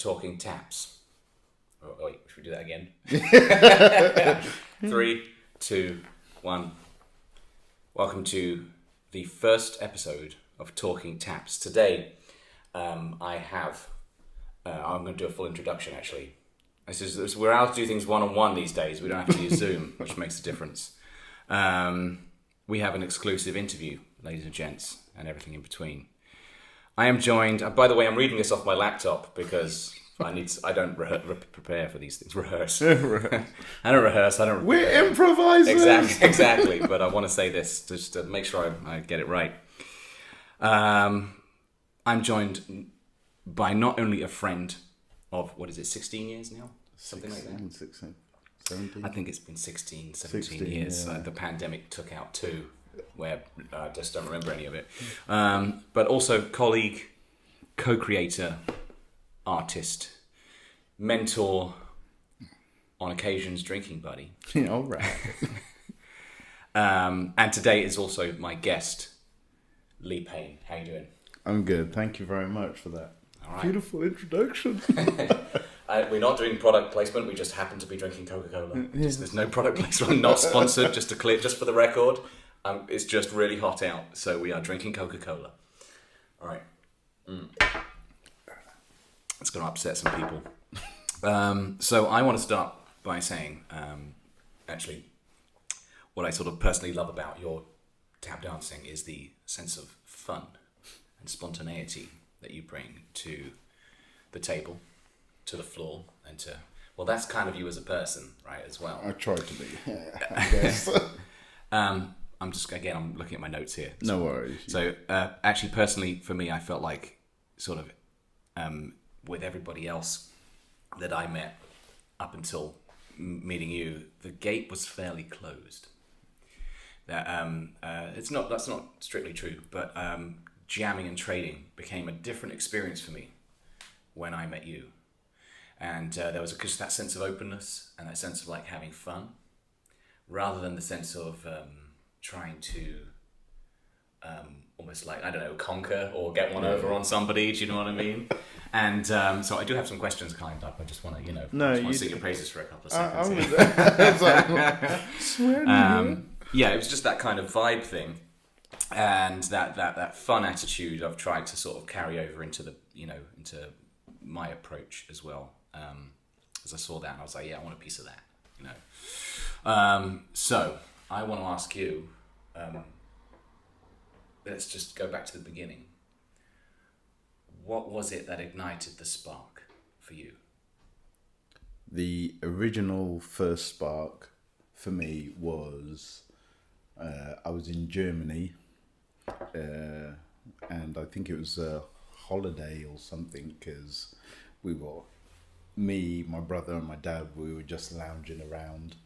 Talking Taps. Oh, wait, should we do that again? 3, 2, 1. Welcome to the first episode of Talking Taps. Today, I'm going to do a full introduction, actually. We're out to do things one-on-one these days. We don't have to use Zoom, which makes a difference. We have an exclusive interview, ladies and gents, and everything in between. I am joined... by the way, I'm reading this off my laptop because I don't prepare for these things. Rehearse. I don't rehearse. I don't. We're improvising. Exactly. But I want to say this just to make sure I get it right. I'm joined by not only a friend of, 16 years now? Something like that? 16, 17. I think it's been 17 years. Yeah. The pandemic took out 2, where I just don't remember any of it. But also colleague, co-creator, artist, mentor, on occasions drinking buddy. Yeah, all right. And today is also my guest, Lee Payne. How you doing? I'm good. Thank you very much for that. All right. Beautiful introduction. We're not doing product placement. We just happen to be drinking Coca-Cola. There's no product placement. Not sponsored. Just for the record. It's just really hot out, so we are drinking Coca-Cola. All right. It's going to upset some people. So I want to start by saying, actually, what I sort of personally love about your tap dancing is the sense of fun and spontaneity that you bring to the table, to the floor, and to... Well, that's kind of you as a person, right, as well. I tried to be, I guess. I'm looking at my notes here. No worries. So, actually, personally, for me, I felt like sort of with everybody else that I met up until meeting you, the gate was fairly closed. That's not strictly true, but jamming and trading became a different experience for me when I met you. And there was just that sense of openness and that sense of like having fun, rather than the sense of trying to almost like, I don't know, conquer or get one over on somebody. Do you know what I mean? And so I do have some questions lined up. I just want to, sing your praises for a couple of seconds. Yeah, it was just that kind of vibe thing, and that fun attitude I've tried to sort of carry over into into my approach as well. As I saw that, and I was like, yeah, I want a piece of that. So I want to ask you. Let's just go back to the beginning. What was it that ignited the spark for you? The original first spark for me was I was in Germany, and I think it was a holiday or something, because me, my brother and my dad, we were just lounging around.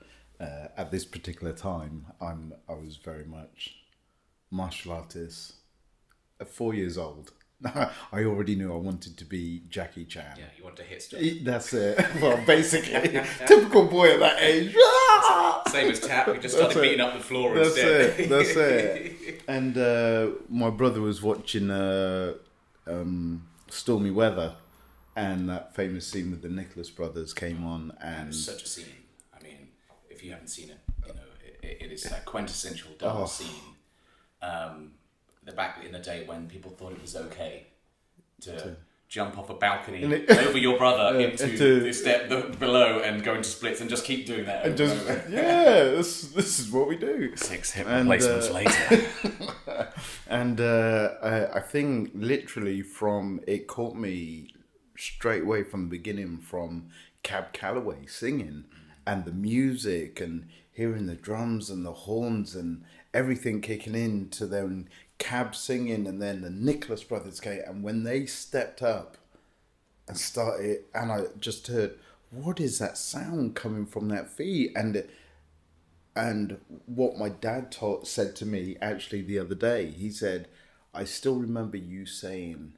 At this particular time, I was very much martial artist. At 4 years old, I already knew I wanted to be Jackie Chan. Yeah, you want to hit stuff. That's it. Well, basically, typical boy at that age. Same as Tap. We just started beating up the floor instead. That's it. And my brother was watching Stormy Weather, and that famous scene with the Nicholas brothers came on. And such a scene. I mean, if you haven't seen it, it is that quintessential dance scene. Back in the day when people thought it was okay to jump off a balcony over your brother into the step below and go into splits and just keep doing that. This is what we do. 6 hip replacements later. And I think literally it caught me straight away from the beginning, from Cab Calloway singing and the music and hearing the drums and the horns and everything kicking in to them. Cab singing, and then the Nicholas brothers came, and when they stepped up and started, and I just heard, what is that sound coming from that feet? And what my dad said to me actually the other day, he said, I still remember you saying,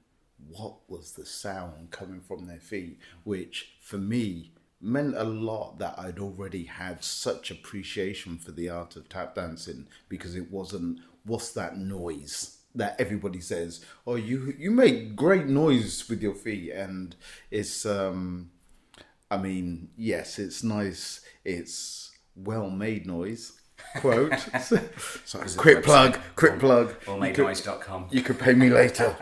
what was the sound coming from their feet? Which for me meant a lot, that I'd already had such appreciation for the art of tap dancing, because it wasn't, what's that noise? that everybody says, "Oh, you make great noise with your feet," and it's I mean, yes, it's nice. It's well-made noise. Quote. So quick plug. Allmadenoise.com. You could pay me later.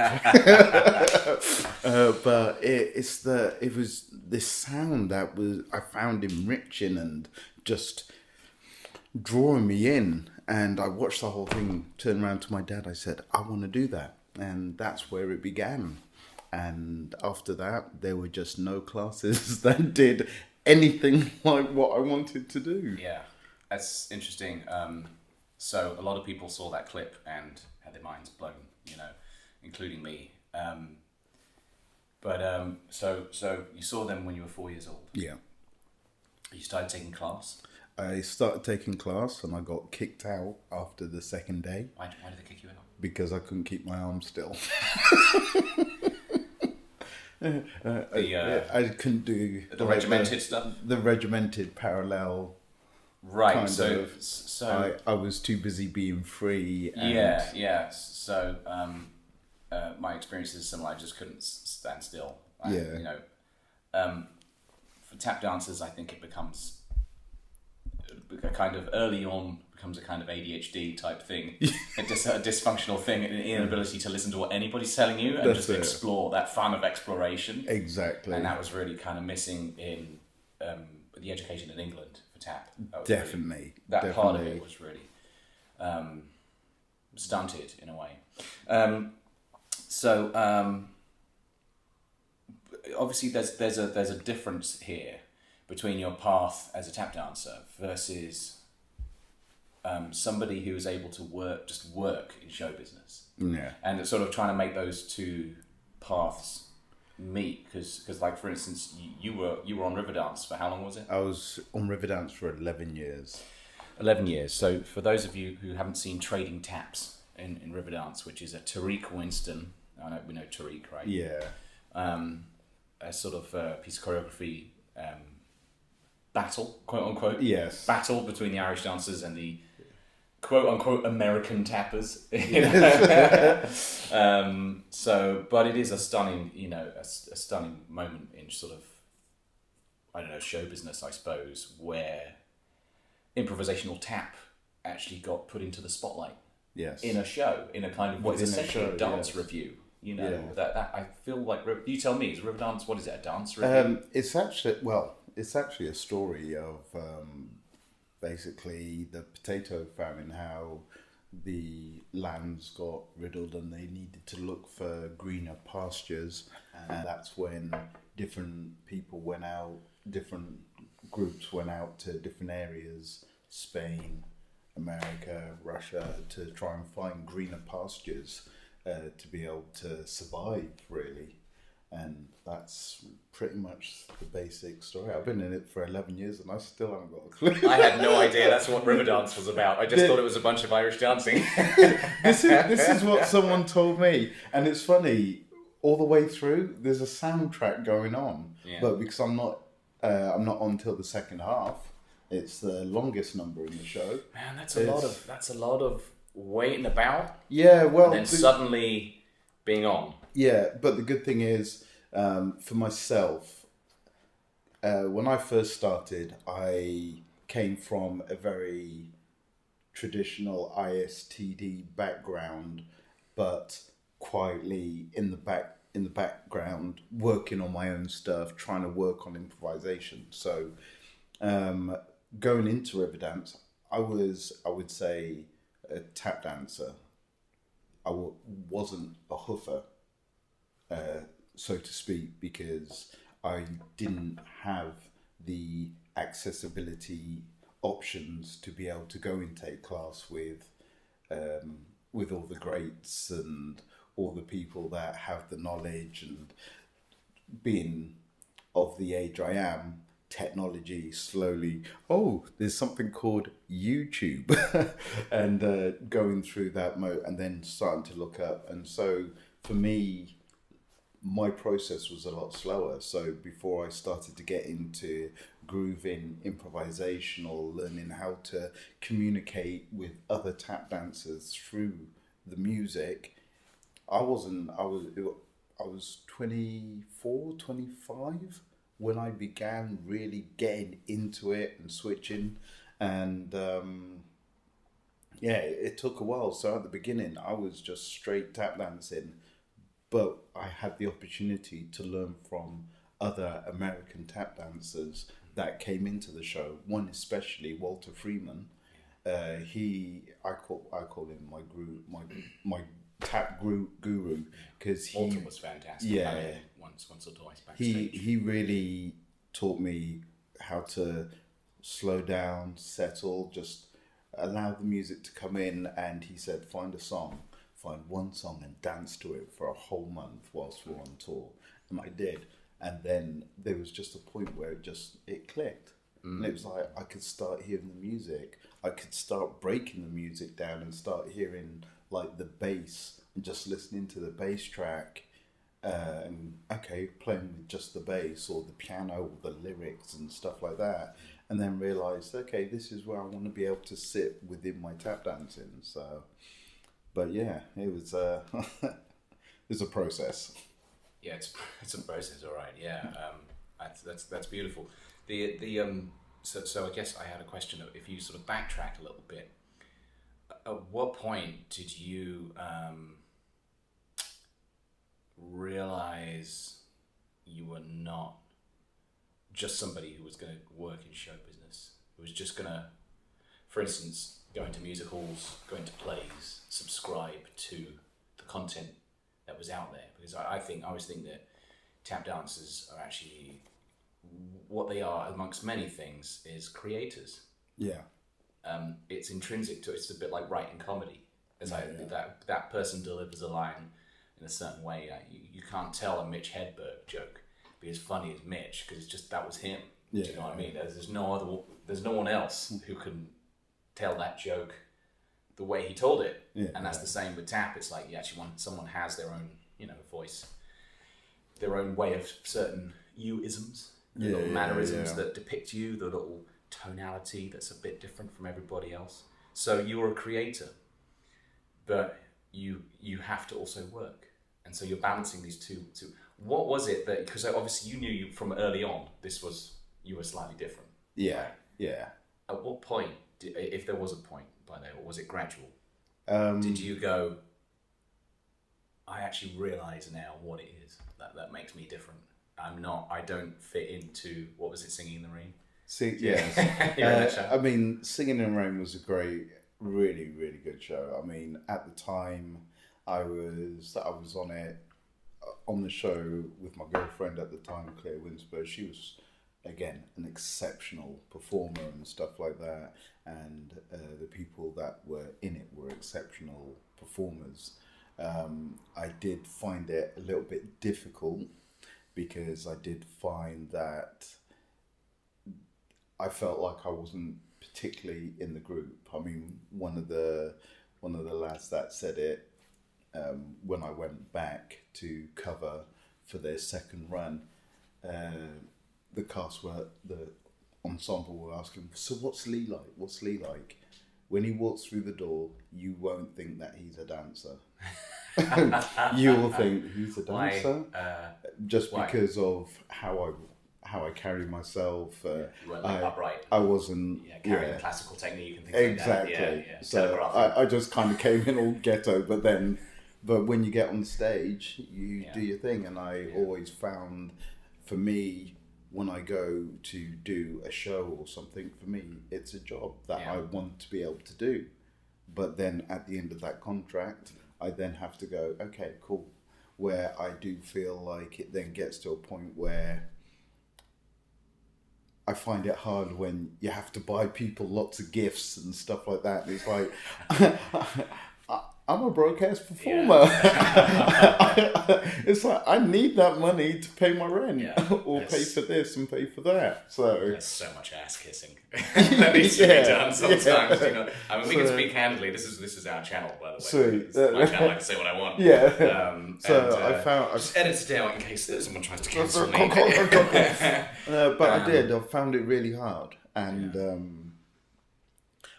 But it was this sound that I found enriching and just drawing me in. And I watched the whole thing. Turned around to my dad. I said, "I want to do that," and that's where it began. And after that, there were just no classes that did anything like what I wanted to do. Yeah, that's interesting. So a lot of people saw that clip and had their minds blown, including me. So you saw them when you were 4 years old. Yeah. You started taking class. I started taking class and I got kicked out after the second day. Why did they kick you out? Because I couldn't keep my arm still. I couldn't do the regimented stuff. The regimented parallel. Right. So I was too busy being free. And yeah. So my experience is similar. I just couldn't stand still. For tap dancers, I think it becomes a kind of early on. Becomes a kind of ADHD type thing, a dysfunctional thing, an inability to listen to what anybody's telling you and just explore that fun of exploration. Exactly. And that was really kind of missing in the education in England for tap. Definitely. That part of it was really stunted in a way. Obviously there's a difference here between your path as a tap dancer versus somebody who is able to work in show business. Yeah. And it's sort of trying to make those two paths meet, because like for instance, you were on Riverdance for how long was it? I was on Riverdance for 11 years. 11 years. So for those of you who haven't seen Trading Taps in Riverdance, which is a Tariq Winston, we know Tariq, right? Yeah. A sort of piece of choreography battle, quote unquote. Yes. Battle between the Irish dancers and the quote unquote American tappers. But it is a stunning, a stunning moment in sort of, I don't know, show business, I suppose, where improvisational tap actually got put into the spotlight. Yes. In a show, in a kind of what is essentially a dance review. That I feel like, you tell me, is Riverdance, what is it, a dance review? It's actually a story of basically the potato famine, how the lands got riddled and they needed to look for greener pastures, and that's when different people went out, different groups went out to different areas, Spain, America, Russia, to try and find greener pastures to be able to survive, really. And that's pretty much the basic story. I've been in it for 11 years and I still haven't got a clue. I had no idea that's what Riverdance was about. I just thought it was a bunch of Irish dancing. This is what someone told me. And it's funny, all the way through, there's a soundtrack going on. Yeah. But because I'm not on till the second half, it's the longest number in the show. Man, that's a lot of waiting about. Yeah, well... And then suddenly being on. Yeah, but the good thing is, for myself, when I first started, I came from a very traditional ISTD background, but quietly in the background, working on my own stuff, trying to work on improvisation. So, going into Riverdance, I would say, a tap dancer. I wasn't a hoofer. So to speak, because I didn't have the accessibility options to be able to go and take class with all the greats and all the people that have the knowledge, and being of the age I am, technology slowly, there's something called YouTube and going through that mode and then starting to look up. And so for me, my process was a lot slower. So before I started to get into grooving, improvisation, or learning how to communicate with other tap dancers through the music, I wasn't. I was 24, 25 when I began really getting into it and switching, and yeah, it took a while. So at the beginning, I was just straight tap dancing, but I had the opportunity to learn from other American tap dancers that came into the show. One especially, Walter Freeman. I call him my tap guru because Walter was fantastic. Yeah, I met him once or twice backstage. he really taught me how to slow down, settle, just allow the music to come in. And he said, find one song and dance to it for a whole month whilst we're on tour. And I did. And then there was just a point where it clicked. And it was like I could start hearing the music. I could start breaking the music down and start hearing like the bass and just listening to the bass track. And playing with just the bass or the piano or the lyrics and stuff like that. And then realised, okay, this is where I want to be able to sit within my tap dancing. So, but yeah, it was it's a process. Yeah, it's a process, all right. Yeah, that's beautiful. So I guess I had a question of if you sort of backtrack a little bit. At what point did you realize you were not just somebody who was going to work in show business, who was just going to, for instance, go into music halls, go into plays, subscribe to the content that was out there? Because I always think that tap dancers are actually, what they are amongst many things is creators. Yeah. It's intrinsic to it. It's a bit like writing comedy. It's like that person delivers a line in a certain way. You can't tell a Mitch Hedberg joke be as funny as Mitch because it's just that was him. Do you know what I mean? There's no one else who can tell that joke the way he told it. And that's the same with tap. It's like you actually want someone has their own, voice, their own way of certain you-isms, the little mannerisms that depict you, the little tonality that's a bit different from everybody else. So you're a creator, but you have to also work, and so you're balancing these two. What was it that, because obviously you knew from early on you were slightly different. Yeah, right? yeah. At what point, if there was a point by there, or was it gradual? Did you go, I actually realise now what it is that makes me different. I don't fit into, what was it, Singing in the Rain? Yes. I mean, Singing in the Rain was a great, really, really good show. I mean, at the time, I was on it, on the show with my girlfriend at the time, Claire Winsberg. She was, again, an exceptional performer and stuff like that. And the people that were in it were exceptional performers. I did find it a little bit difficult because I did find that I felt like I wasn't particularly in the group. I mean, one of the lads that said it, when I went back to cover for their second run, the ensemble were asking, so what's Lee like? What's Lee like? When he walks through the door, you won't think that he's a dancer. You'll think he's a dancer. Why? Because of how I carry myself. You weren't upright. I wasn't. Carrying the classical technique and things exactly. like that. Yeah. So I just kind of came in all ghetto, but when you get on stage, you do your thing. And I always found, for me, when I go to do a show or something, for me, it's a job that I want to be able to do. But then at the end of that contract, I then have to go, okay, cool. Where I do feel like it then gets to a point where I find it hard when you have to buy people lots of gifts and stuff like that. It's like, I'm a broadcast performer. It's like, I need that money to pay my rent or pay for this and pay for that. So there's so much ass kissing that needs to be done sometimes. You know, I mean, we can speak candidly. This is our channel, by the way. It's my channel. I can say what I want. I found just edit it down in case someone tries to cancel me. But I found it really hard, and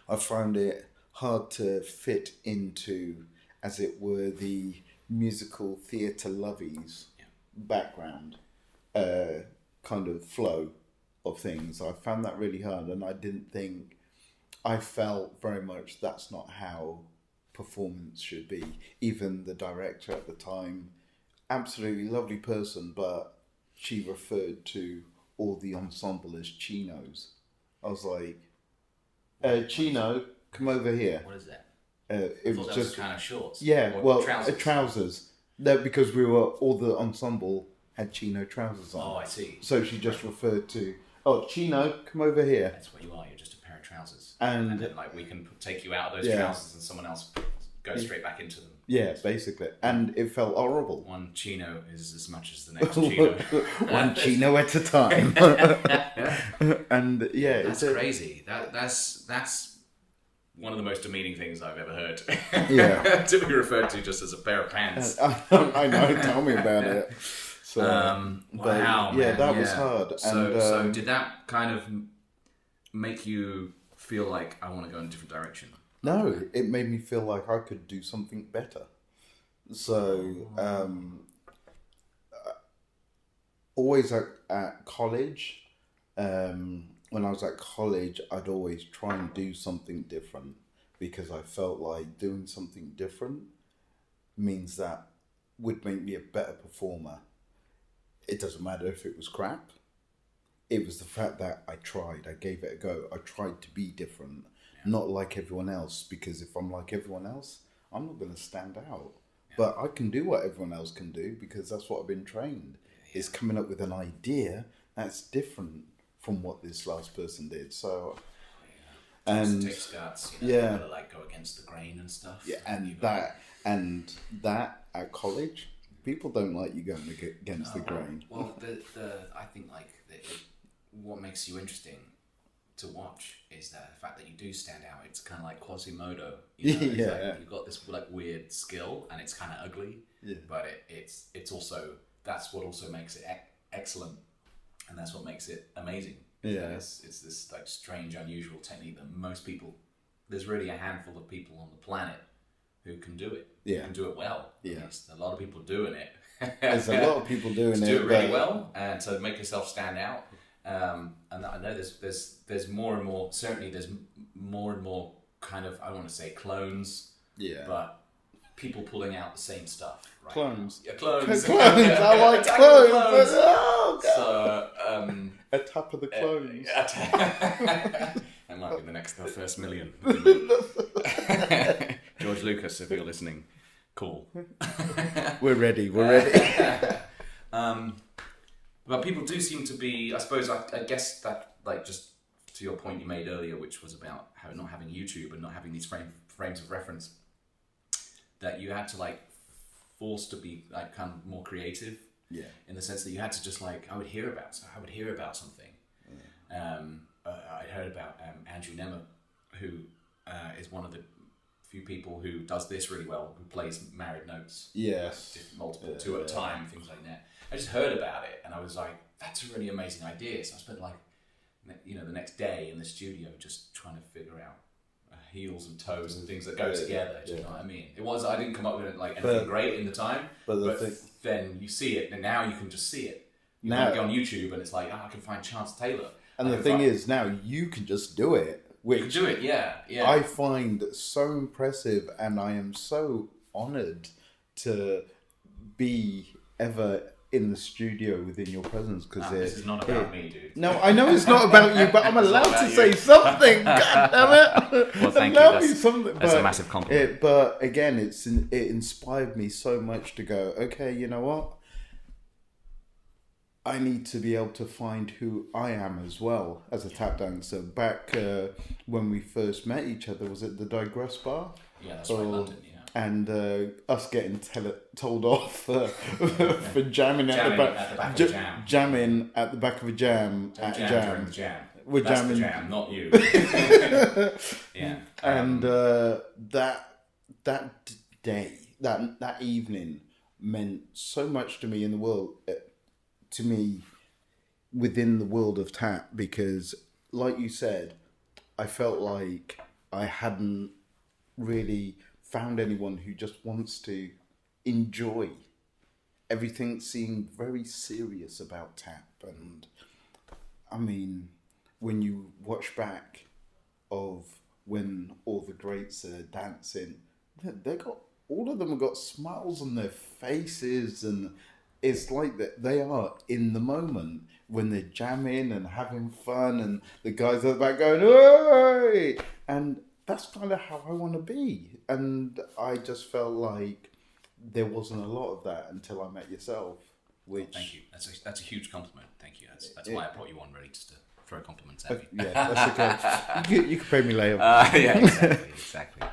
I found it hard to fit into, as it were, the musical theatre lovies background kind of flow of things. I found that really hard, and I felt very much that's not how performance should be. Even the director at the time, absolutely lovely person, but she referred to all the ensemble as chinos. I was like, Chino, come over here. What is that? It was just kind of shorts. Yeah, well, trousers. Trousers. No, because all the ensemble had chino trousers on. Oh, I see. So she just referred to, Chino, come over here. That's what you are. You're just a pair of trousers. And then, we can take you out of those trousers, and someone else goes straight back into them. Yeah, basically. And it felt horrible. One chino is as much as the next chino. One chino at a time. And yeah, that's crazy. That's one of the most demeaning things I've ever heard. Yeah. To be referred to just as a pair of pants. I know, tell me about it. So, wow, yeah, that was hard. So did that kind of make you feel like I want to go in a different direction? No, it made me feel like I could do something better. So, always at college, when I was at college, I'd always try and do something different because I felt like doing something different means that would make me a better performer. It doesn't matter if it was crap. It was the fact that I tried. I gave it a go. I tried to be different, not like everyone else, because if I'm like everyone else, I'm not going to stand out. Yeah. But I can do what everyone else can do because that's what I've been trained. Is coming up with an idea that's different from what this last person did. So, and it takes guts, you gotta go against the grain and stuff. Yeah, and that at college, people don't like you going against the grain. Well, I think what makes you interesting to watch is the fact that you do stand out. It's kind of like Quasimodo. You've got this weird skill, and it's kind of ugly. Yeah. But it's also, that's what also makes it excellent. And that's what makes it amazing. Yeah. It's this strange, unusual technique that most people, there's really a handful of people on the planet who can do it. Yeah. Who can do it well. Yeah. There's a lot of people doing it. There's a lot of people doing it. To do it really well and to make yourself stand out. And I know there's more and more, certainly there's more and more kind of, I want to say clones. Yeah. But people pulling out the same stuff. Right? Clones. Yeah, clones. I like clones. Oh, God. So, a tap of the clones. That might be the first million. George Lucas, if you're listening, cool. We're ready. But people do seem to be, I suppose, I guess that, just to your point you made earlier, which was about how not having YouTube and not having these frames of reference, that you had to forced to be kind of more creative. Yeah. In the sense that you had to just I would hear about something. Yeah. I heard about Andrew Nemeth, who is one of the few people who does this really well, who plays married notes. Yes. Multiple, two at a time, things like that. I just heard about it and I was like, that's a really amazing idea. So I spent the next day in the studio just trying to figure out heels and toes and things that go together. Do you know what I mean? I didn't come up with anything great in the time, but then you see it, and now you can just see it. You go on YouTube, and it's I can find Chance Taylor. And the thing is, now you can just do it. Which you can do it, yeah. I find so impressive, and I am so honoured to be ever in the studio within your presence, because this is not about me, dude. No, I know it's not about you, but I'm allowed to say something. God damn it! Well, thank you. That's a massive compliment. But again, it inspired me so much to go, okay, you know what? I need to be able to find who I am as well as a tap dancer. Back when we first met each other, was it the Digress Bar? Yeah, that's right, London. Yeah. And us getting told off for jamming at the back of a jam. Jamming at the back of a jam at a jam. During the jam. We're That's jamming. The jam, not you. Yeah. And that day, that evening meant so much to me in the world, to me within the world of tap, because like you said, I felt like I hadn't really found anyone who just wants to enjoy. Everything seemed very serious about tap, and I mean, when you watch back of when all the greats are dancing, they got all of them have got smiles on their faces, and it's like that they are in the moment when they're jamming and having fun, and the guys at the back going, "Hey!" And that's kind of how I want to be. And I just felt like there wasn't a lot of that until I met yourself. Which thank you. That's a huge compliment. Thank you. That's why I brought you on, ready just to throw compliments at you. Yeah, that's okay. You can pay me later. Yeah, exactly.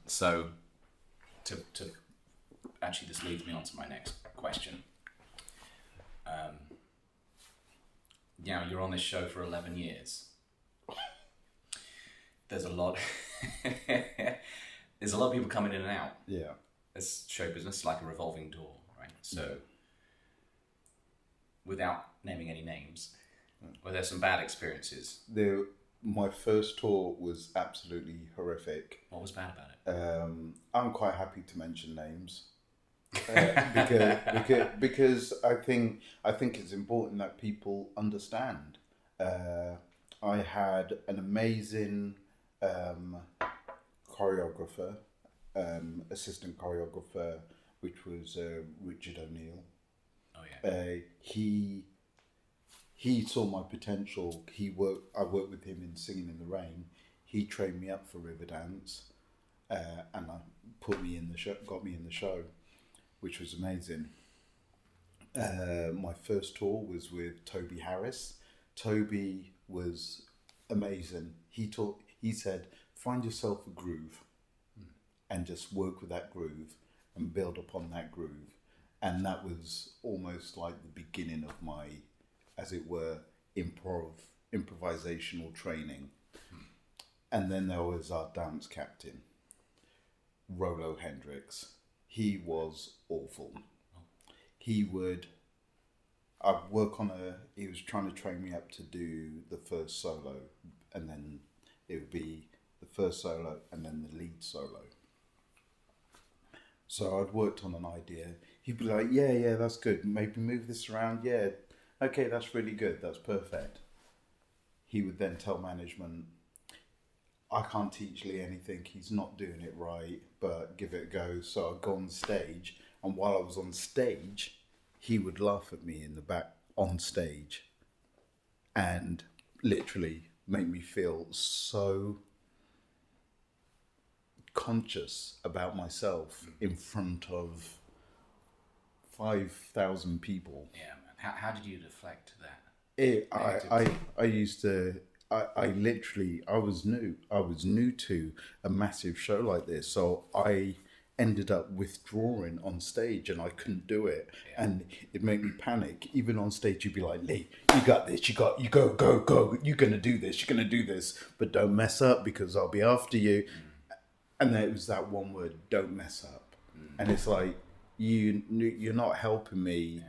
So, to actually, this leads me on to my next question. You're on this show for 11 years. There's a lot. There's a lot of people coming in and out. Yeah. It's show business, like a revolving door, right? So, without naming any names, were there some bad experiences? My first tour was absolutely horrific. What was bad about it? I'm quite happy to mention names because I think it's important that people understand. I had an amazing choreographer, assistant choreographer, which was Richard O'Neill. Oh yeah. He saw my potential. I worked with him in Singing in the Rain. He trained me up for Riverdance, and got me in the show, which was amazing. My first tour was with Toby Harris. Toby was amazing. He said, find yourself a groove and just work with that groove and build upon that groove. And that was almost like the beginning of my, as it were, improvisational training. And then there was our dance captain, Rolo Hendricks. He was awful. He was trying to train me up to do the first solo, and then it would be the first solo and then the lead solo. So I'd worked on an idea. He'd be like, yeah, that's good. Maybe move this around. Yeah, okay, that's really good. That's perfect. He would then tell management, I can't teach Lee anything. He's not doing it right, but give it a go. So I'd go on stage, and while I was on stage, he would laugh at me in the back on stage and literally make me feel so conscious about myself in front of 5,000 people. Yeah, man. How did you deflect that? I was new to a massive show like this, so I ended up withdrawing on stage and I couldn't do it. Yeah. And it made me panic. Even on stage, you'd be like, Lee, you got this, you go, you're gonna do this, but don't mess up because I'll be after you. And then it was that one word, don't mess up. And it's like, you're not helping me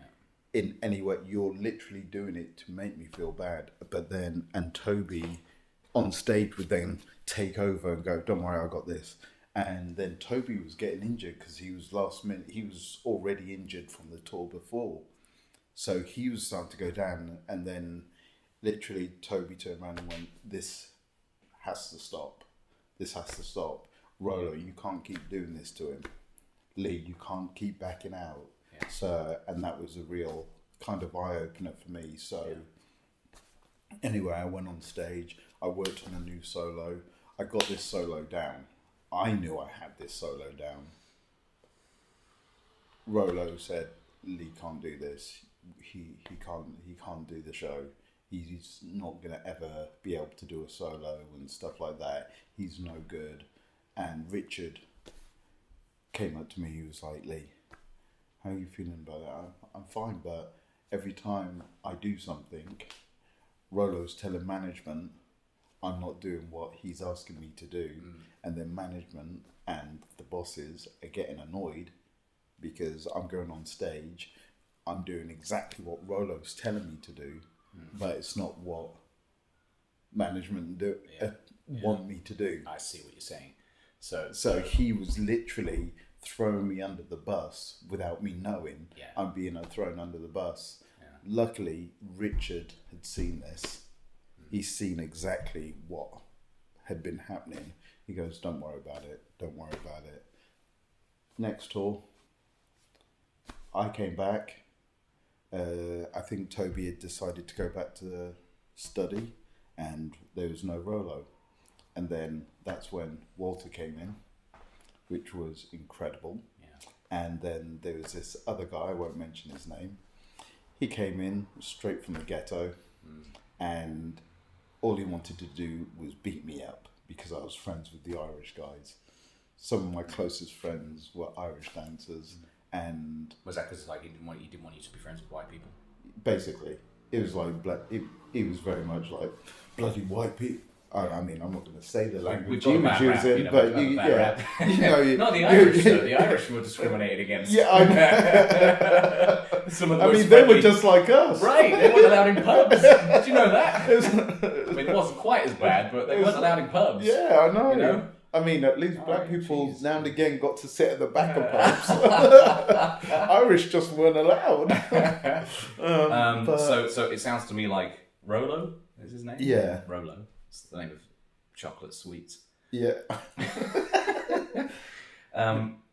in any way. You're literally doing it to make me feel bad. But then, and Toby on stage would then take over and go, don't worry, I got this. And then Toby was getting injured because he was last minute. He was already injured from the tour before. So he was starting to go down. And then literally Toby turned around and went, this has to stop. This has to stop. Rolo, you can't keep doing this to him. Lee, you can't keep backing out. Yeah. So, and that was a real kind of eye-opener for me. So anyway, I went on stage. I worked on a new solo. I got this solo down. I knew I had this solo down. Rolo said, Lee can't do this. He can't do the show. He's not going to ever be able to do a solo and stuff like that. He's no good. And Richard came up to me. He was like, Lee, how are you feeling about that? I'm fine, but every time I do something, Rolo's telling management I'm not doing what he's asking me to do. And then management and the bosses are getting annoyed because I'm going on stage, I'm doing exactly what Rolo's telling me to do, but it's not what management want me to do. I see what you're saying. So he was literally throwing me under the bus without me knowing I'm being thrown under the bus. Yeah. Luckily, Richard had seen this. He's seen exactly what had been happening. He goes, don't worry about it. Don't worry about it. Next tour, I came back. I think Toby had decided to go back to study and there was no Rolo. And then that's when Walter came in, which was incredible. Yeah. And then there was this other guy, I won't mention his name. He came in straight from the ghetto and all he wanted to do was beat me up because I was friends with the Irish guys. Some of my closest friends were Irish dancers, and was that because like he didn't want you to be friends with white people? Basically, it was like he was very much like bloody white people. I mean, I'm not going to say the language he was using, but not the Irish. The Irish were discriminated against. Yeah, I know. I mean, they were just like us, right? They weren't allowed in pubs. Did you know that? I mean, it wasn't quite as bad, but they weren't allowed in pubs. Yeah, I know. You know? I mean, at least black people now and again got to sit at the back of pubs. Irish just weren't allowed. So it sounds to me like Rolo is his name. Yeah, Rolo. It's the name of chocolate sweets. Yeah.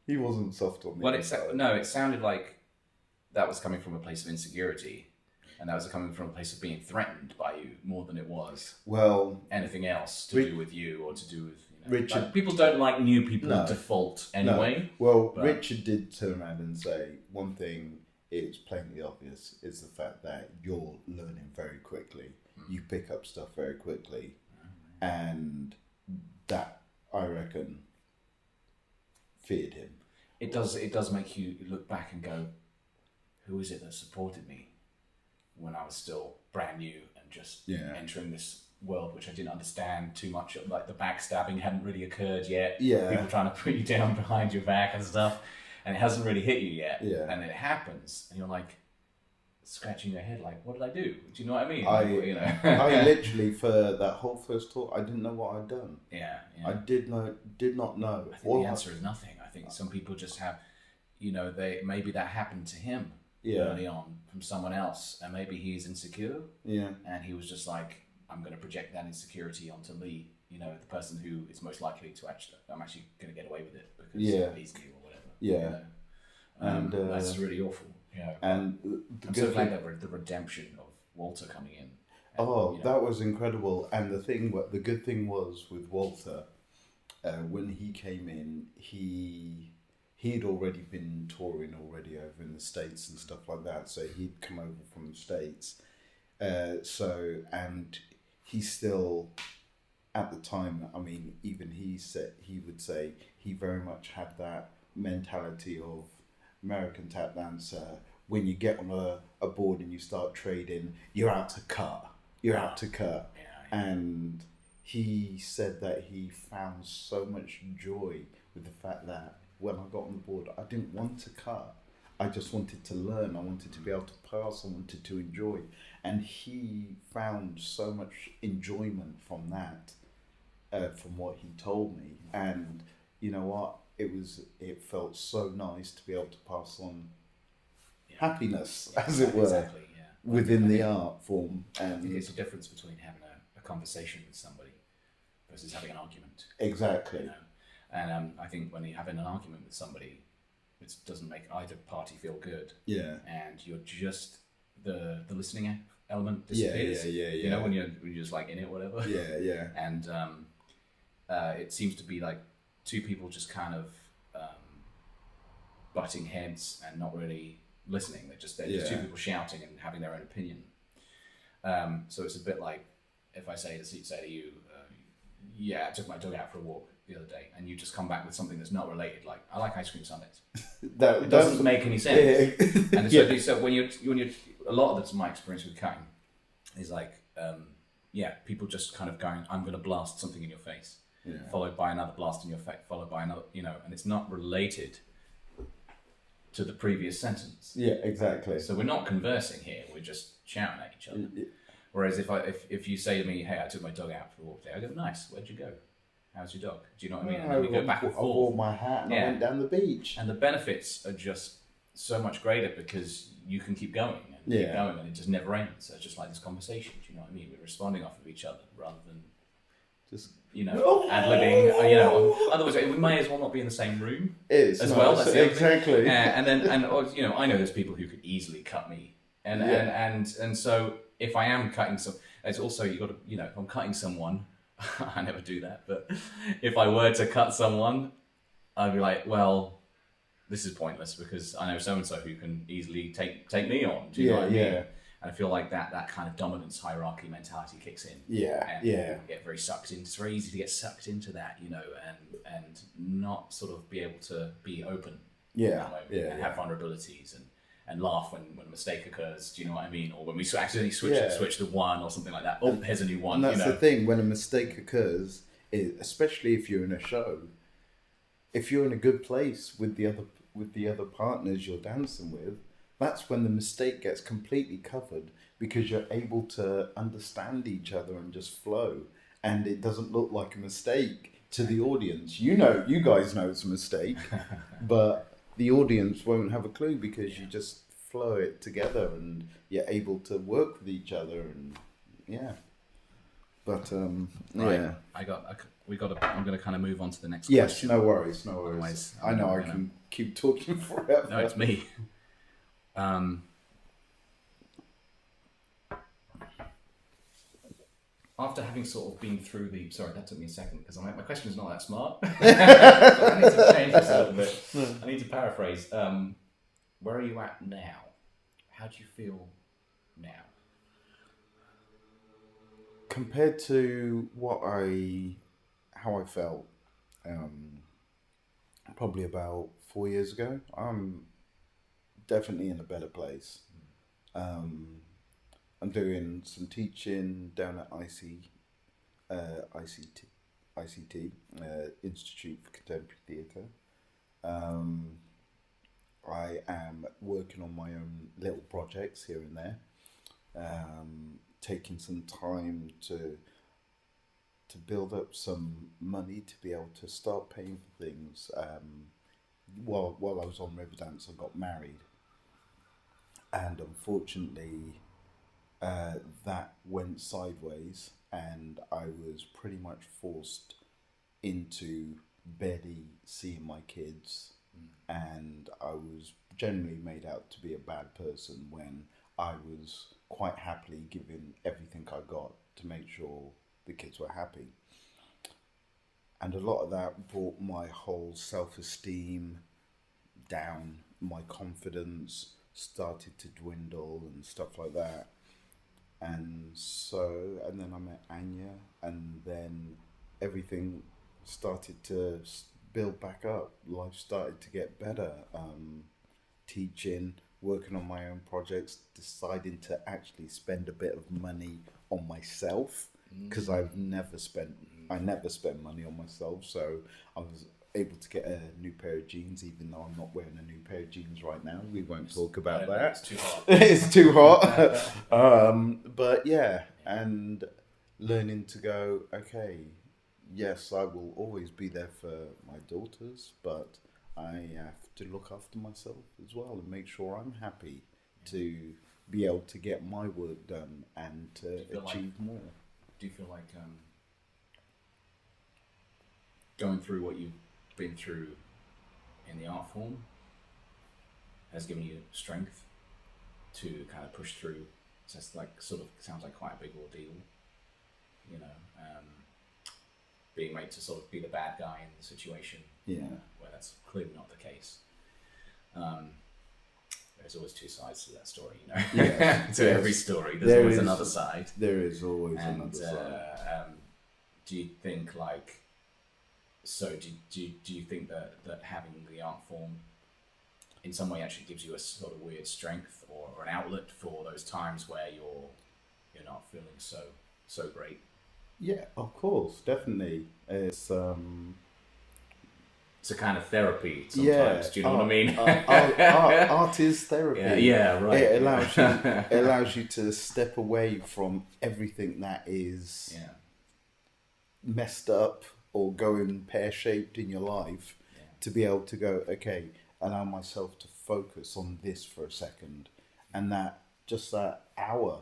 He wasn't soft on me. Well, it sounded like that was coming from a place of insecurity, and that was coming from a place of being threatened by you more than it was anything else to do with you or to do with Richard. Like, people don't like new people default anyway. No. Well, Richard did turn around and say one thing. It's plainly obvious is the fact that you're learning very quickly. You pick up stuff very quickly. And that, I reckon, feared him. It does make you look back and go, who is it that supported me when I was still brand new and just entering this world which I didn't understand too much. Like the backstabbing hadn't really occurred yet. Yeah. People trying to put you down behind your back and stuff. And it hasn't really hit you yet. Yeah. And it happens. And you're like, scratching your head like, what did I do? Do you know what I mean? I literally, for that whole first tour, I didn't know what I'd done. Yeah. I did not know. I think the answer is nothing. I think some people just have, maybe that happened to him early on from someone else, and maybe he's insecure. Yeah. And he was just like, I'm going to project that insecurity onto Lee, the person who is most likely to I'm actually going to get away with it because he's me or whatever. Yeah. And that's really awful. Yeah, and I'm so glad that the redemption of Walter coming in. That was incredible. And the good thing was with Walter, when he came in, he'd already been touring already over in the States and stuff like that. So he'd come over from the States. And he still, at the time, I mean, even he would say he very much had that mentality of American tap dancer. When you get on a board and you start trading, you're out to cut. And he said that he found so much joy with the fact that when I got on the board, I didn't want to cut. I just wanted to learn. I wanted to be able to pass. I wanted to enjoy. And he found so much enjoyment from that, from what he told me. And you know what? It felt so nice to be able to pass on happiness, as it were, within the art form. And I think there's a difference between having a conversation with somebody versus having an argument. Exactly. And I think when you're having an argument with somebody, it doesn't make either party feel good. Yeah. And you're just the listening element disappears. Yeah. When you're just like in it, whatever. Yeah. And it seems to be like two people just kind of butting heads and not really listening. They're just two people shouting and having their own opinion. So it's a bit like if I say to you, I took my dog out for a walk the other day, and you just come back with something that's not related, like I like ice cream sundaes. It doesn't make any sense. And so when you're a lot of my experience with cutting is like people just kind of going, I'm going to blast something in your face. Yeah. Followed by another blast in your face, followed by another, and it's not related to the previous sentence. Yeah, exactly. So we're not conversing here; we're just shouting at each other. Whereas if you say to me, "Hey, I took my dog out for a walk today," I go, "Nice. Where'd you go?" how's your dog? Do you know what I mean? And then we go back and I wore forth. my hat and I went down the beach. And the benefits are just so much greater because you can keep going and keep going, and it just never ends. It's just like this conversation. Do you know what I mean? We're responding off of each other rather than just ad-libbing. Otherwise we may as well not be in the same room as well. That's exactly. And I know there's people who could easily cut me, and so if I am cutting it's also you got to if I'm cutting someone, I never do that, but if I were to cut someone, I'd be like, well, this is pointless because I know so and so who can easily take me on. Do you know what I mean? And I feel like that kind of dominance hierarchy mentality kicks in. And get very sucked in. It's very easy to get sucked into that, and not sort of be able to be open. And have vulnerabilities and laugh when a mistake occurs. Do you know what I mean? Or when we accidentally switch the one or something like that. Oh, here's a new one. And that's the thing, when a mistake occurs, especially if you're in a show, if you're in a good place with the other partners you're dancing with, that's when the mistake gets completely covered because you're able to understand each other and just flow, and it doesn't look like a mistake to the audience. You guys know it's a mistake, but the audience won't have a clue because you just flow it together and you're able to work with each other and But right. I'm going to kind of move on to the next yes, question. No worries. I know I can keep talking forever. No, it's me. After having sort of been through sorry, that took me a second because my question is not that smart. So I need to change this a little bit. I need to paraphrase. Where are you at now? How do you feel now? Compared to how I felt, probably about 4 years ago, I'm definitely in a better place. I'm doing some teaching down at ICT, Institute for Contemporary Theatre. I am working on my own little projects here and there, taking some time to build up some money to be able to start paying for things. While I was on Riverdance, I got married, and unfortunately that went sideways, and I was pretty much forced into barely seeing my kids, and I was generally made out to be a bad person when I was quite happily giving everything I got to make sure the kids were happy. And a lot of that brought my whole self-esteem down, my confidence started to dwindle and stuff like that. And then I met Anya, and then everything started to build back up. Life started to get better. Teaching, working on my own projects, deciding to actually spend a bit of money on myself, because I never spend money on myself. So I was able to get a new pair of jeans, even though I'm not wearing a new pair of jeans right now. We won't talk about that. It's too hot. It's too hot. But yeah, and learning to go, okay, yes, I will always be there for my daughters, but I have to look after myself as well and make sure I'm happy to be able to get my work done and to achieve more. Do you feel like going through what you've been through in the art form has given you strength to kind of push through? So it's like sort of sounds like quite a big ordeal, being made to sort of be the bad guy in the situation, where that's clearly not the case. There's always two sides to that story, Yes, to every story there's always another side. There is always another side. Do you think do you think that having the art form in some way actually gives you a sort of weird strength or an outlet for those times where you're not feeling so great? Yeah, of course, definitely. It's a kind of therapy sometimes. Do you know what I mean? Art is therapy. Yeah, right. It allows you to step away from everything that is messed up or going pear-shaped in your life, to be able to go, okay, allow myself to focus on this for a second. And that hour,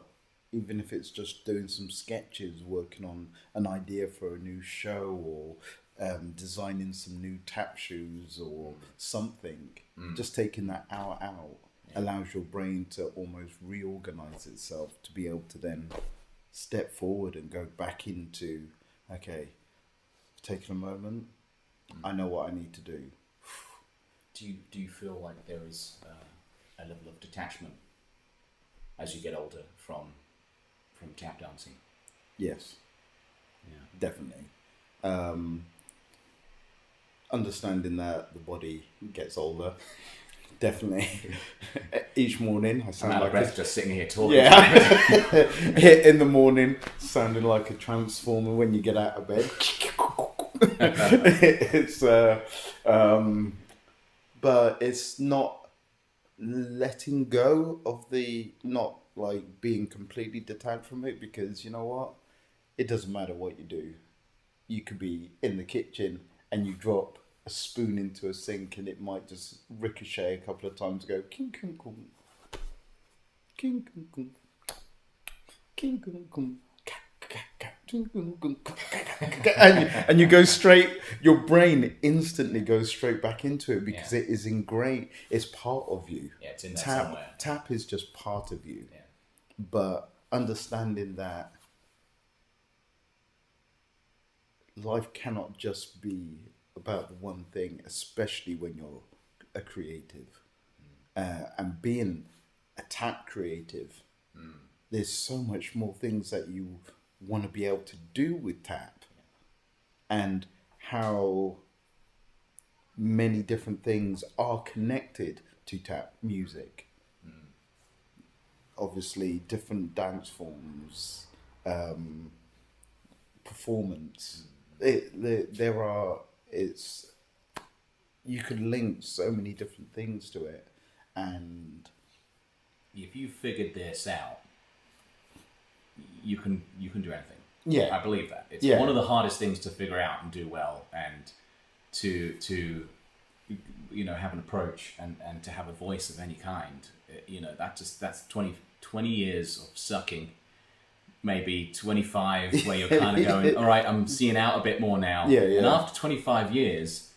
even if it's just doing some sketches, working on an idea for a new show, or designing some new tap shoes or something, just taking that hour out allows your brain to almost reorganize itself to be able to then step forward and go back into, okay, taking a moment, I know what I need to do. Do you feel like there is a level of detachment as you get older from tap dancing? Yes. Yeah. Definitely. Understanding that the body gets older. Definitely. Each morning I sound like breath just sitting here talking. Yeah. In the morning, sounding like a transformer when you get out of bed. It's but it's not letting go of not like being completely detached from it, because you know what? It doesn't matter what you do. You could be in the kitchen and you drop a spoon into a sink and it might just ricochet a couple of times, go king king kung, king kung kung, king kung kung. And you go straight, your brain instantly goes straight back into it, because it is ingrained, it's part of you. Yeah, it's in there somewhere. Tap is just part of you. Yeah. But understanding that life cannot just be about the one thing, especially when you're a creative. And being a tap creative, there's so much more things that you want to be able to do with tap, and how many different things are connected to tap music. Obviously, different dance forms, performance. You could link so many different things to it, and if you figured this out, you can do anything. Yeah, I believe that. It's Yeah. one of the hardest things to figure out and do well, and to have an approach and to have a voice of any kind. That's 20 years of sucking, maybe 25 where you're kind of going, all right, I'm seeing out a bit more now. Yeah. And after 25 years,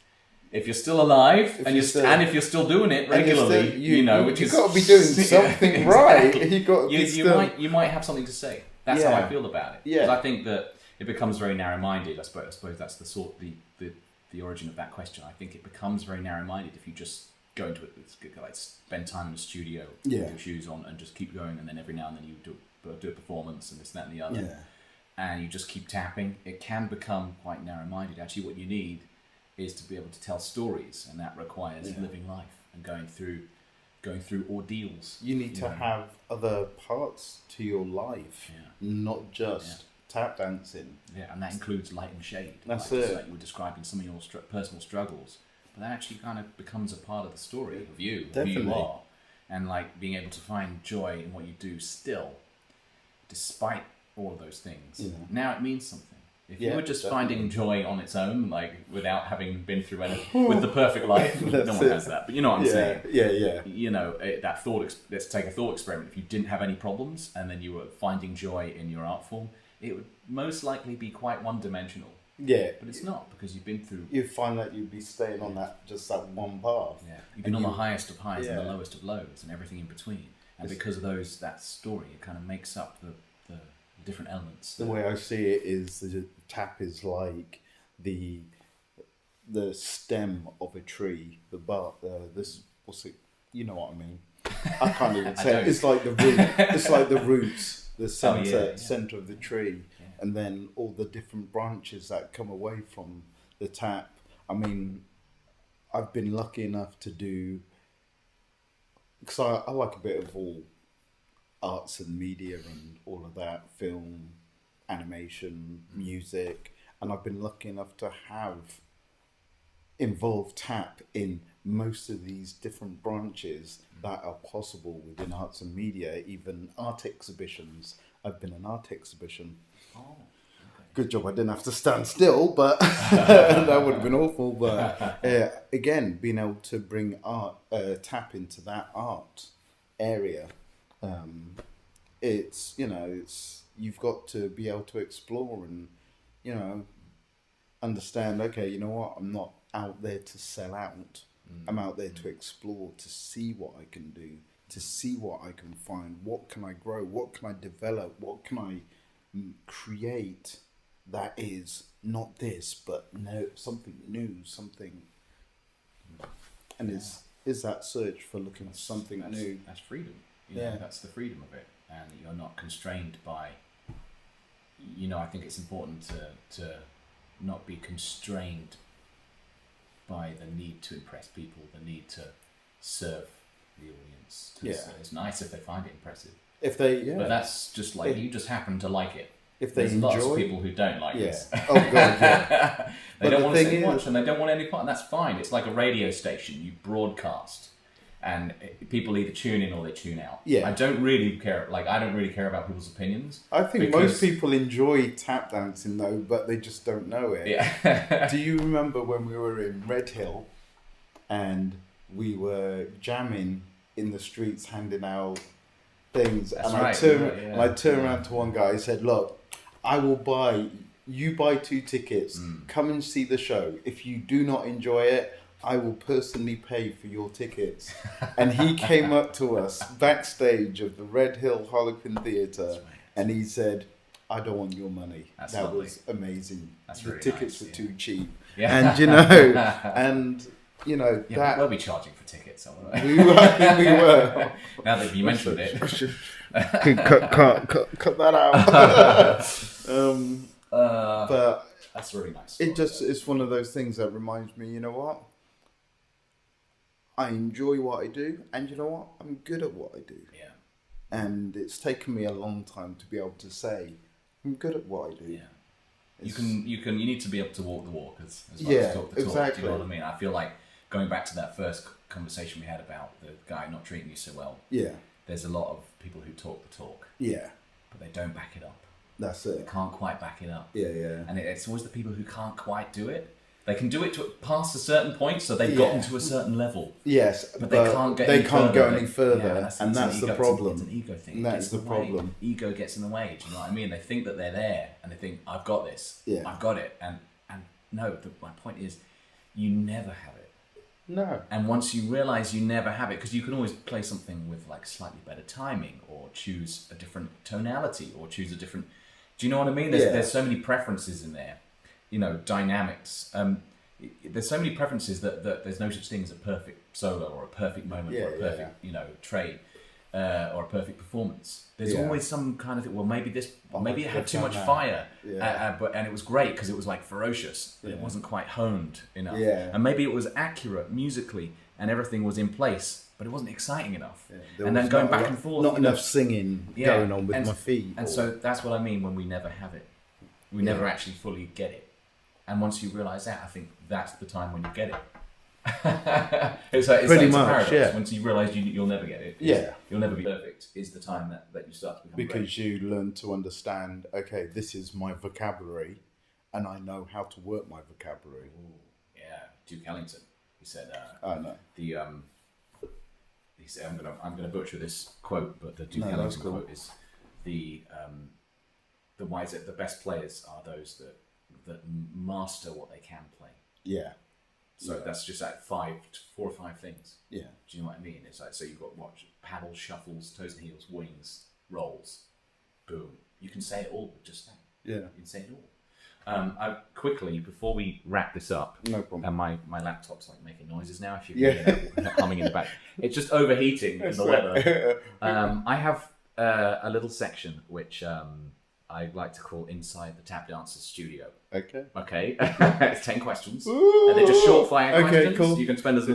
if you're still alive and if you're still doing it regularly, which you've is got to be doing something exactly. right. You might have something to say. That's how I feel about it. Yeah. Because I think that it becomes very narrow-minded. I suppose that's the origin of that question. I think it becomes very narrow-minded if you just go into it, like spend time in the studio with your shoes on and just keep going, and then every now and then you do a performance and this, that, and the other, and you just keep tapping. It can become quite narrow-minded. Actually, what you need is to be able to tell stories, and that requires living life and going through ordeals. You need to have other parts to your life, not just tap dancing. Yeah, and that includes light and shade. That's like, it. Like you were describing some of your personal struggles, but that actually kind of becomes a part of the story of you, of who you are, and like being able to find joy in what you do still, despite all of those things. Yeah. Now it means something. If you were just finding joy on its own, like without having been through anything, with the perfect life, no one has that. But you know what I'm saying? Yeah. That thought. Let's take a thought experiment. If you didn't have any problems and then you were finding joy in your art form, it would most likely be quite one-dimensional. Yeah. But it's not, because you've been through. You find that you'd be staying on that one path. Yeah. You've been on the highest of highs and the lowest of lows and everything in between. And because of that story, it kind of makes up the different elements. The way I see it is the tap is like the stem of a tree, the bark. What's it? You know what I mean? I can't even say it. It's like the root. It's like the roots, the center of the tree, and then all the different branches that come away from the tap. I mean, I've been lucky enough to do, because I like a bit of all arts and media and all of that, film, animation, music, and I've been lucky enough to have involved tap in most of these different branches that are possible within arts and media, even art exhibitions. I've been an art exhibition. Good job I didn't have to stand still, but that would have been awful. But again, being able to bring art, tap into that art area, it's, you've got to be able to explore and, understand, okay, you know what, I'm not out there to sell out. I'm out there to explore, to see what I can do, to see what I can find, what can I grow, what can I develop, what can I create that is not this, but no, something new, something. And is that search for looking for something new. That's freedom. That's the freedom of it. And you're not constrained by, I think it's important to not be constrained by the need to impress people, the need to serve the audience. It's nice if they find it impressive. But that's just like, you just happen to like it. If they There's enjoy, lots of people who don't like this. Oh god, yeah. They don't want to say much, and they don't want any part, and that's fine. It's like a radio station. You broadcast, and people either tune in or they tune out. Yeah. I don't really care. I don't really care about people's opinions. I think most people enjoy tap dancing though, but they just don't know it. Yeah. Do you remember when we were in Red Hill, and we were jamming in the streets, handing out things, That's and right. I turned around to one guy. I said, "Look, I will buy. You buy 2 tickets. Come and see the show. If you do not enjoy it, I will personally pay for your tickets." And he came up to us backstage of the Red Hill Harlequin Theatre, and he said, "I don't want your money." That's that lovely. was amazing. That's the really tickets nice, were too cheap, Yeah. and that we'll be charging for tickets. I think we were. Now that you mentioned it, cut that out. But that's really nice. It's one of those things that reminds me, you know what? I enjoy what I do, and you know what? I'm good at what I do. Yeah. And it's taken me a long time to be able to say, I'm good at what I do. Yeah. You need to be able to walk the walk as well as talk the talk. Exactly. Do you know what I mean? I feel like going back to that first conversation we had about the guy not treating you so well. Yeah. There's a lot of people who talk the talk. Yeah. But they don't back it up. That's They it. can't quite back it up. Yeah, yeah. And it's always the people who can't quite do it. They can do it past a certain point, so they've gotten to a certain level. Yes, but they can't get go any further, that's and that's the problem. It's an ego thing. That's the problem. Ego gets in the way. Do you know what I mean? They think that they're there, and they think, "I've got this. Yeah. I've got it." And no, my point is, you never have it. No. And once you realise you never have it, because you can always play something with slightly better timing, or choose a different tonality, or choose a different. Do you know what I mean? There's so many preferences in there. Dynamics. There's so many preferences that there's no such thing as a perfect solo or a perfect moment or a perfect trade or a perfect performance. There's always some kind of thing. Well, maybe it had too much fire, and it was great because it was ferocious, but it wasn't quite honed enough. Yeah. And maybe it was accurate musically and everything was in place, but it wasn't exciting enough. Yeah. And then going back and forth, not enough singing going on with my feet. And so that's what I mean when we never have it. We never actually fully get it. And once you realise that, I think that's the time when you get it. it's Pretty a much, paradox. yeah. Once you realise you'll never get it, you'll never be perfect, is the time that you start to become because great. you learn to understand, okay, this is my vocabulary, and I know how to work my vocabulary. Ooh, yeah, Duke Ellington, he said, I know. he said, I'm gonna butcher this quote, but the Duke Ellington quote is the wiser, the best players are those that master what they can play. Yeah. So that's just 4 or 5 things. Yeah. Do you know what I mean? It's so you've got paddles, shuffles, toes and heels, wings, rolls, boom. You can say it all with just that. Yeah. You can say it all. I quickly, before we wrap this up, no problem. And my laptop's making noises now. If you can hear that humming in the back, it's just overheating in the weather. I have a little section which I like to call Inside the Tap Dancer's Studio. Okay. It's 10 questions. Ooh. And they're just short fire questions. Cool. You can spend as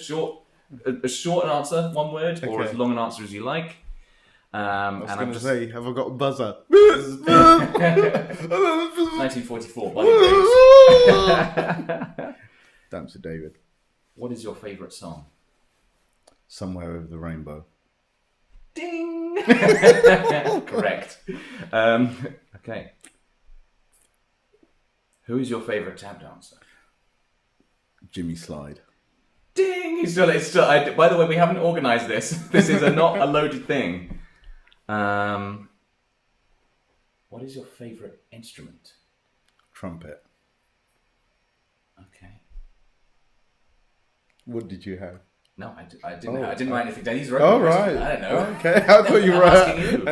short an answer, 1 word, or as long an answer as you like. I was going to say, have I got a buzzer? 1944, Bunny Days. Dance with David. What is your favourite song? Somewhere Over the Rainbow. Ding! Correct. Okay. Who is your favourite tap dancer? Jimmy Slide. Ding! It's still. By the way, we haven't organised this. This is not a loaded thing. What is your favourite instrument? Trumpet. Okay. What did you have? No, I didn't write anything down. These are Oh, open right. questions. I don't know. Okay, I thought you were asking you.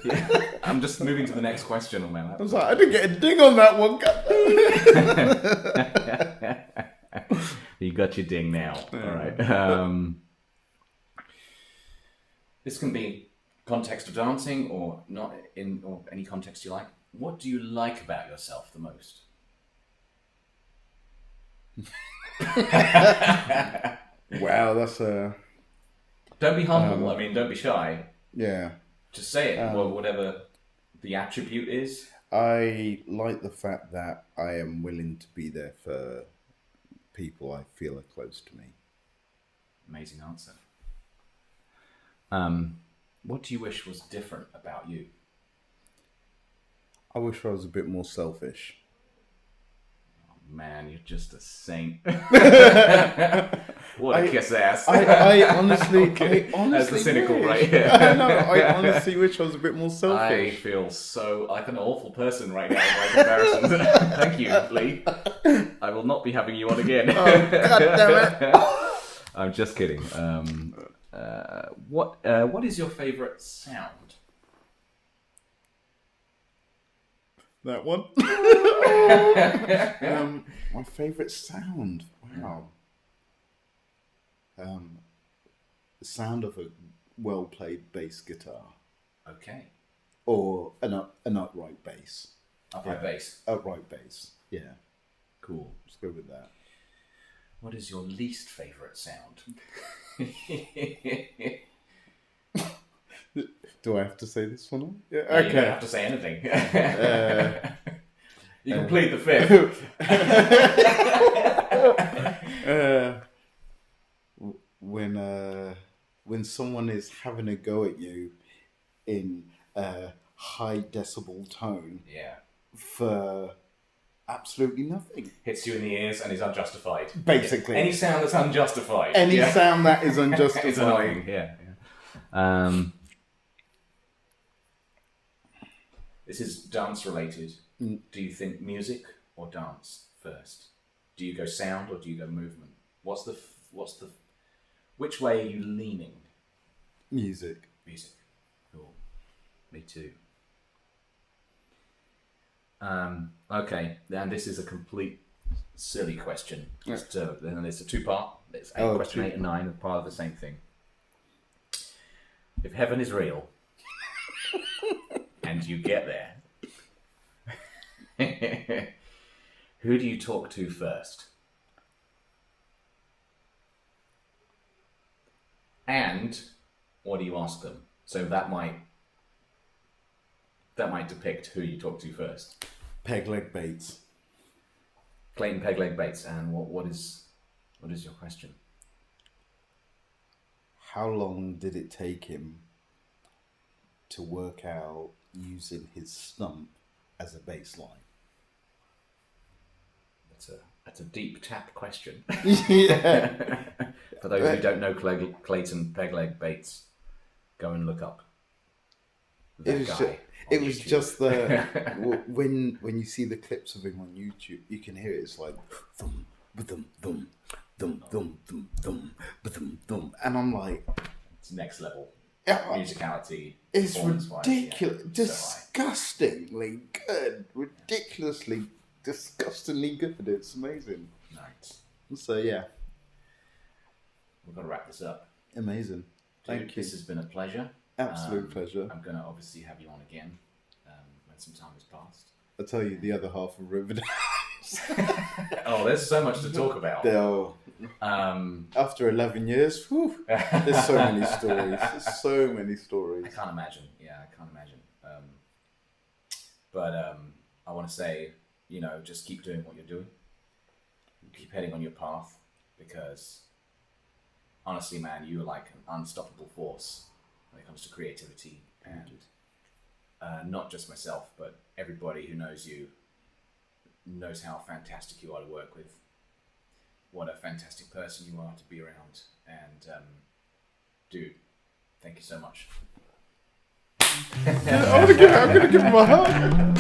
Yeah. I'm just moving to the next question on my laptop. I was like, I didn't get a ding on that one. You got your ding now. All right. This can be context of dancing or not or any context you like. What do you like about yourself the most? Wow, that's a... Don't be humble. I mean, don't be shy. Yeah. Just say it. Well, whatever the attribute is. I like the fact that I am willing to be there for people I feel are close to me. Amazing answer. What do you wish was different about you? I wish I was a bit more selfish. Oh, man, you're just a saint. What a kiss ass. I honestly, Okay. I honestly That's the cynical, wish. right? No, I honestly wish I was a bit more I selfish. feel so like an awful person right now in my comparison. Thank you, Lee. I will not be having you on again. Oh, God damn it. I'm just kidding. What is your favourite sound? That one? My favourite sound. Wow. The sound of a well-played bass guitar. Okay. Or an upright bass. Upright bass. Upright bass. Yeah. Cool. Let's go with that. What is your least favourite sound? Do I have to say this one? Yeah. Okay. You don't have to say anything. You can plead the fifth. When someone is having a go at you in a high decibel tone, Yeah. for absolutely nothing. Hits you in the ears and is unjustified. Basically. Any sound that's unjustified. Any sound that is unjustified. It's annoying, yeah. This is dance related. Do you think music or dance first? Do you go sound or do you go movement? Which way are you leaning? Music. Music. Cool. Me too. Okay, and this is a complete silly question. And it's a two-part. It's question 8 and 9 are part of the same thing. If heaven is real, and you get there, who do you talk to first? And what do you ask them? So that might depict who you talk to first. Peg leg baits. Clayton Pegleg Bates, and what is your question? How long did it take him to work out using his stump as a bass line? That's a deep tap question. Yeah. For those who don't know Clayton Pegleg Bates, go and look up that guy. It was just the when you see the clips of him on YouTube, you can hear it. It's like thum, ba-dum, thum, thum, thum, thum, thum, ba-dum, thum, and I'm like, it's next level musicality. It's ridiculous, disgustingly good, ridiculously, disgustingly good. It's amazing. Nice. So yeah, we've got to wrap this up. Amazing. Thank you. This has been a pleasure. Absolute pleasure. I'm going to obviously have you on again when some time has passed. I'll tell you the other half of Riverdale. Oh, there's so much to talk about. After 11 years, whew, there's so many stories. There's so many stories. I can't imagine. Yeah, I can't imagine. But I want to say, just keep doing what you're doing. Keep heading on your path, because honestly, man, you are like an unstoppable force when it comes to creativity, and not just myself, but everybody who knows you knows how fantastic you are to work with. What a fantastic person you are to be around. And, dude, thank you so much. I'm gonna give him a hug.